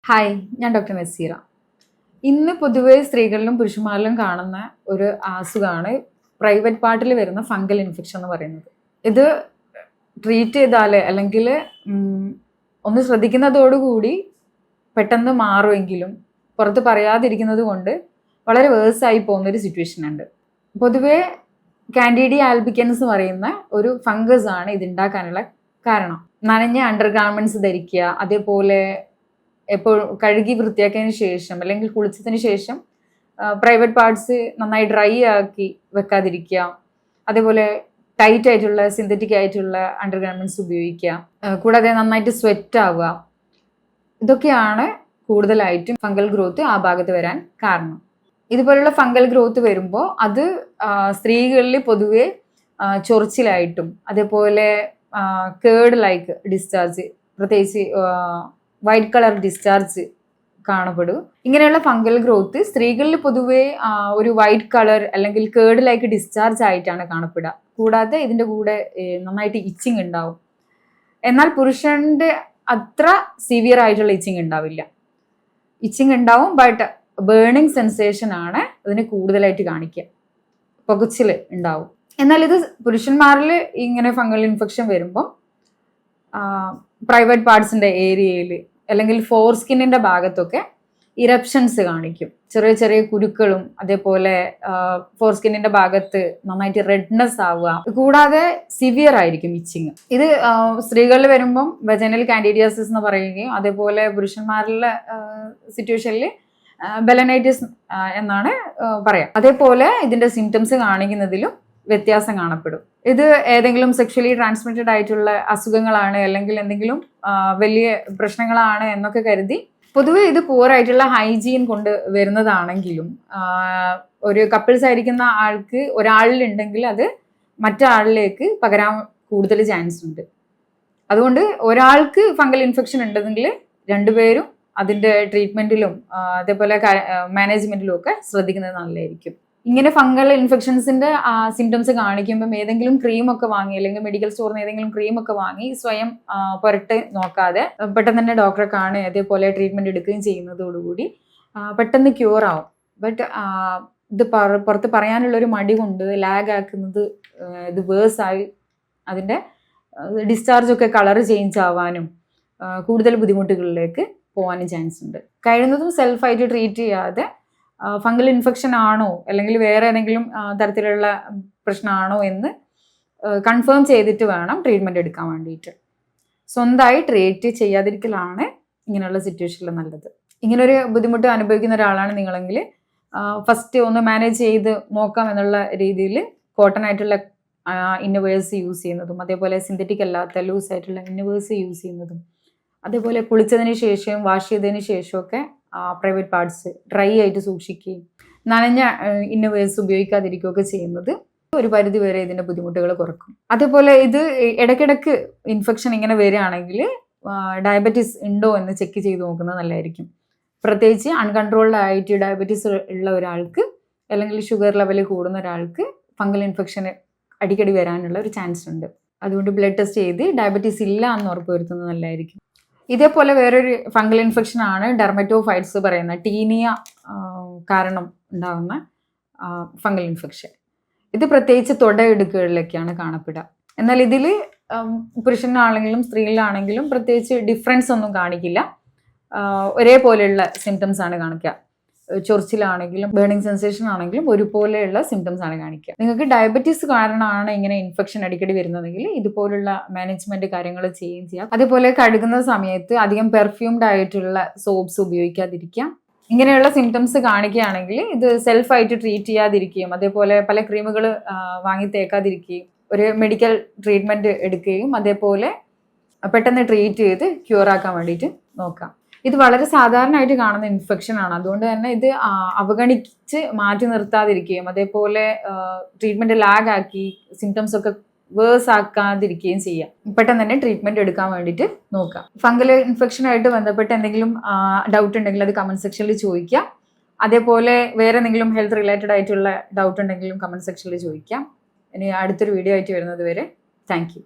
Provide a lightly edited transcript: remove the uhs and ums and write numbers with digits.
Hi, ഞാൻ doctor Naseera. ഇന്ന് പൊതുവെ സ്ത്രീകളിലും പുരുഷന്മാരിലും കാണുന്ന ഒരു അസുഖമാണ് പ്രൈവറ്റ് പാർട്ടിൽ വരുന്ന ഫംഗൽ ഇൻഫെക്ഷൻ എന്ന് പറയുന്നത്. ഇത് ട്രീറ്റ് ചെയ്താൽ അല്ലെങ്കിൽ ഒന്ന് ശ്രദ്ധിക്കുന്നതോടുകൂടി പെട്ടെന്ന് മാറുമെങ്കിലും പുറത്ത് പറയാതിരിക്കുന്നത് കൊണ്ട് വളരെ വേഴ്സായി പോകുന്നൊരു സിറ്റുവേഷൻ ഉണ്ട്. പൊതുവെ കാൻഡിഡിയ ആൽബിക്കൻസ് എന്ന് പറയുന്ന ഒരു ഫംഗസ് ആണ് ഇതുണ്ടാക്കാനുള്ള കാരണം. നനഞ്ഞ അണ്ടർ ഗാർമെന്റ്സ് ധരിക്കുക, അതേപോലെ എപ്പോൾ കഴുകി വൃത്തിയാക്കിയതിന് ശേഷം അല്ലെങ്കിൽ കുളിച്ചതിന് ശേഷം പ്രൈവറ്റ് പാർട്സ് നന്നായി ഡ്രൈ ആക്കി വെക്കാതിരിക്കുക, അതേപോലെ ടൈറ്റ് ആയിട്ടുള്ള സിന്തറ്റിക് ആയിട്ടുള്ള അണ്ടർ ഗാർമെന്റ്സ് ഉപയോഗിക്കുക, കൂടാതെ നന്നായിട്ട് സ്വെറ്റ് ആവുക. ഇതൊക്കെയാണ് കൂടുതലായിട്ടും ഫംഗൽ ഗ്രോത്ത് ആ ഭാഗത്ത് വരാൻ കാരണം. ഇതുപോലുള്ള ഫംഗൽ ഗ്രോത്ത് വരുമ്പോൾ അത് സ്ത്രീകളിൽ പൊതുവെ ചൊറിച്ചിലായിട്ടും അതേപോലെ കേർഡ് ലൈക്ക് ഡിസ്ചാർജ്, പ്രത്യേകിച്ച് വൈറ്റ് കളർ ഡിസ്ചാർജ് കാണപ്പെടും. ഇങ്ങനെയുള്ള ഫംഗൽ ഗ്രോത്ത് സ്ത്രീകളിൽ പൊതുവെ ഒരു വൈറ്റ് കളർ അല്ലെങ്കിൽ കേർഡ് ലൈക്ക് ഡിസ്ചാർജ് ആയിട്ടാണ് കാണപ്പെടുക. കൂടാതെ ഇതിൻ്റെ കൂടെ നന്നായിട്ട് ഇച്ചിങ് ഉണ്ടാവും. എന്നാൽ പുരുഷന്റെ അത്ര സിവിയർ ആയിട്ടുള്ള ഇച്ചിങ് ഉണ്ടാവില്ല. ഇച്ചിങ് ഉണ്ടാവും, ബട്ട് ബേണിംഗ് സെൻസേഷൻ ആണ് അതിന് കൂടുതലായിട്ട് കാണിക്കുക. പുകച്ചിൽ ഉണ്ടാവും. എന്നാൽ ഇത് പുരുഷന്മാരിൽ ഇങ്ങനെ ഫംഗൽ ഇൻഫെക്ഷൻ വരുമ്പം പ്രൈവറ്റ് പാർട്സിന്റെ ഏരിയയിൽ അല്ലെങ്കിൽ ഫോർ സ്കിന്നിന്റെ ഭാഗത്തൊക്കെ ഇറപ്ഷൻസ് കാണിക്കും. ചെറിയ ചെറിയ കുരുക്കളും അതേപോലെ ഫോർ സ്കിന്നിന്റെ ഭാഗത്ത് നന്നായിട്ട് റെഡ്നെസ് ആവുക. കൂടാതെ സിവിയർ ആയിരിക്കും ഇച്ചിങ്. ഇത് സ്ത്രീകളിൽ വരുമ്പം വെജനൽ കാൻഡിഡിയാസിസ് എന്ന് പറയുകയും അതേപോലെ പുരുഷന്മാരിലെ സിറ്റുവേഷനിൽ ബെലനൈറ്റിസ് എന്നാണ് പറയാം. അതേപോലെ ഇതിന്റെ സിംറ്റംസ് കാണിക്കുന്നതിലും വ്യത്യാസം കാണപ്പെടും. ഇത് ഏതെങ്കിലും സെക്ഷലി ട്രാൻസ്മിറ്റഡ് ആയിട്ടുള്ള അസുഖങ്ങളാണ് അല്ലെങ്കിൽ എന്തെങ്കിലും വലിയ പ്രശ്നങ്ങളാണ് എന്നൊക്കെ കരുതി പൊതുവെ ഇത് പൂറായിട്ടുള്ള ഹൈജീൻ കൊണ്ട് വരുന്നതാണെങ്കിലും ഒരു കപ്പിൾസ് ആയിരിക്കുന്ന ആൾക്ക് ഒരാളിലുണ്ടെങ്കിൽ അത് മറ്റാളിലേക്ക് പകരാൻ കൂടുതൽ ചാൻസ് ഉണ്ട്. അതുകൊണ്ട് ഒരാൾക്ക് ഫംഗൽ ഇൻഫെക്ഷൻ ഉണ്ടെങ്കിൽ രണ്ടുപേരും അതിൻ്റെ ട്രീറ്റ്മെന്റിലും അതേപോലെ മാനേജ്മെന്റിലും ഒക്കെ ശ്രദ്ധിക്കുന്നത് നല്ലതായിരിക്കും. ഇങ്ങനെ ഫംഗൽ ഇൻഫെക്ഷൻസിന്റെ സിംറ്റംസ് കാണിക്കുമ്പം ഏതെങ്കിലും ക്രീമൊക്കെ വാങ്ങി അല്ലെങ്കിൽ മെഡിക്കൽ സ്റ്റോറിൽ നിന്ന് ഏതെങ്കിലും ക്രീമൊക്കെ വാങ്ങി സ്വയം പുരട്ട് നോക്കാതെ പെട്ടെന്ന് തന്നെ ഡോക്ടറെ കാണുകയും അതേപോലെ ട്രീറ്റ്മെന്റ് എടുക്കുകയും ചെയ്യുന്നതോടുകൂടി പെട്ടെന്ന് ക്യൂർ ആവും. ബട്ട് ഇത് പുറത്ത് പറയാനുള്ളൊരു മടി കൊണ്ട് ലാഗ് ആക്കുന്നത് ഇത് വേഴ്സായി അതിൻ്റെ ഡിസ്ചാർജ് ഒക്കെ കളർ ചേഞ്ച് ആവാനും കൂടുതൽ ബുദ്ധിമുട്ടുകളിലേക്ക് പോകാനും ചാൻസ് ഉണ്ട്. കഴിയുന്നതും സെൽഫായിട്ട് ട്രീറ്റ് ചെയ്യാതെ ഫംഗൽ ഇൻഫെക്ഷൻ ആണോ അല്ലെങ്കിൽ വേറെ ഏതെങ്കിലും തരത്തിലുള്ള പ്രശ്നമാണോ എന്ന് കൺഫേം ചെയ്തിട്ട് വേണം ട്രീറ്റ്മെൻറ്റ് എടുക്കാൻ വേണ്ടിയിട്ട്. സ്വന്തമായി ട്രീറ്റ് ചെയ്യാതിരിക്കലാണ് ഇങ്ങനെയുള്ള സിറ്റുവേഷനിൽ നല്ലത്. ഇങ്ങനൊരു ബുദ്ധിമുട്ട് അനുഭവിക്കുന്ന ഒരാളാണ് നിങ്ങളെങ്കിൽ ഫസ്റ്റ് ഒന്ന് മാനേജ് ചെയ്ത് നോക്കാം എന്നുള്ള രീതിയിൽ കോട്ടൺ ആയിട്ടുള്ള ഇന്നവേഴ്സ് യൂസ് ചെയ്യുന്നതും അതേപോലെ സിന്തറ്റിക് അല്ലാത്ത ലൂസ് ആയിട്ടുള്ള ഇന്നവേഴ്സ് യൂസ് ചെയ്യുന്നതും അതേപോലെ കുളിച്ചതിന് ശേഷം വാഷ് ചെയ്തതിന് ശേഷമൊക്കെ പ്രൈവറ്റ് പാർട്സ് ഡ്രൈ ആയിട്ട് സൂക്ഷിക്കുകയും നനഞ്ഞ ഇന്നവേഴ്സ് ഉപയോഗിക്കാതിരിക്കുകയൊക്കെ ചെയ്യുന്നത് ഒരു പരിധി വരെ ഇതിൻ്റെ ബുദ്ധിമുട്ടുകൾ കുറക്കും. അതേപോലെ ഇത് ഇടയ്ക്കിടയ്ക്ക് ഇൻഫെക്ഷൻ ഇങ്ങനെ വരികയാണെങ്കിൽ ഡയബറ്റീസ് ഉണ്ടോ എന്ന് ചെക്ക് ചെയ്ത് നോക്കുന്നത് നല്ലതായിരിക്കും. പ്രത്യേകിച്ച് അൺകൺട്രോൾഡ് ആയിട്ട് ഡയബറ്റീസ് ഉള്ള ഒരാൾക്ക് അല്ലെങ്കിൽ ഷുഗർ ലെവൽ കൂടുന്ന ഒരാൾക്ക് ഫംഗൽ ഇൻഫെക്ഷൻ അടിക്കടി വരാനുള്ള ഒരു ചാൻസ് ഉണ്ട്. അതുകൊണ്ട് ബ്ലഡ് ടെസ്റ്റ് ചെയ്ത് ഡയബറ്റീസ് ഇല്ല എന്ന് ഉറപ്പുവരുത്തുന്നത് നല്ലതായിരിക്കും. ഇതേപോലെ വേറൊരു ഫംഗൽ ഇൻഫെക്ഷൻ ആണ് ഡെർമറ്റോഫൈറ്റ്സ് പറയുന്ന ടീനിയ കാരണം ഉണ്ടാകുന്ന ഫംഗൽ ഇൻഫെക്ഷൻ. ഇത് പ്രത്യേകിച്ച് തൊടയിടുക്കുകളിലൊക്കെയാണ് കാണപ്പെടുക. എന്നാൽ ഇതിൽ പുരുഷനാണെങ്കിലും സ്ത്രീയിലാണെങ്കിലും പ്രത്യേകിച്ച് ഡിഫറൻസ് ഒന്നും കാണിക്കില്ല. ഒരേപോലെയുള്ള സിംറ്റംസ് ആണ് കാണിക്കുക. ചൊറിച്ചിലാണെങ്കിലും ബേണിംഗ് സെൻസേഷൻ ആണെങ്കിലും ഒരുപോലെയുള്ള സിംറ്റംസ് ആണ് കാണിക്കുക. നിങ്ങൾക്ക് ഡയബറ്റീസ് കാരണമാണ് ഇങ്ങനെ ഇൻഫെക്ഷൻ അടിക്കടി വരുന്നതെങ്കിൽ ഇതുപോലുള്ള മാനേജ്മെന്റ് കാര്യങ്ങൾ ചെയ്യുകയും ചെയ്യാം. അതേപോലെ കഴുകുന്ന സമയത്ത് അധികം പെർഫ്യൂംഡ് ആയിട്ടുള്ള സോപ്സ് ഉപയോഗിക്കാതിരിക്കുക. ഇങ്ങനെയുള്ള സിംറ്റംസ് കാണിക്കുകയാണെങ്കിൽ ഇത് സെൽഫായിട്ട് ട്രീറ്റ് ചെയ്യാതിരിക്കുകയും അതേപോലെ പല ക്രീമുകൾ വാങ്ങി തേക്കാതിരിക്കുകയും ഒരു മെഡിക്കൽ ട്രീറ്റ്മെന്റ് എടുക്കുകയും അതേപോലെ പെട്ടെന്ന് ട്രീറ്റ് ചെയ്ത് ക്യൂർ ആക്കാൻ വേണ്ടിയിട്ട് നോക്കാം. ഇത് വളരെ സാധാരണയായിട്ട് കാണുന്ന ഇൻഫെക്ഷൻ ആണ്. അതുകൊണ്ട് തന്നെ ഇത് അവഗണിച്ച് മാറ്റി നിർത്താതിരിക്കുകയും അതേപോലെ ട്രീറ്റ്മെന്റ് ലാഗ് ആക്കി സിംറ്റംസ് ഒക്കെ വേഴ്സ് ആക്കാതിരിക്കുകയും ചെയ്യാം. പെട്ടെന്ന് തന്നെ ട്രീറ്റ്മെന്റ് എടുക്കാൻ വേണ്ടിയിട്ട് നോക്കാം. ഫംഗൽ ഇൻഫെക്ഷനായിട്ട് ബന്ധപ്പെട്ട് എന്തെങ്കിലും ഡൗട്ട് ഉണ്ടെങ്കിൽ അത് കമന്റ് സെക്ഷനിൽ ചോദിക്കാം. അതേപോലെ വേറെ എന്തെങ്കിലും ഹെൽത്ത് റിലേറ്റഡ് ആയിട്ടുള്ള ഡൗട്ട് ഉണ്ടെങ്കിലും കമന്റ് സെക്ഷനിൽ ചോദിക്കാം. ഇനി അടുത്തൊരു വീഡിയോ ആയിട്ട് വരുന്നത് വരെ താങ്ക് യു.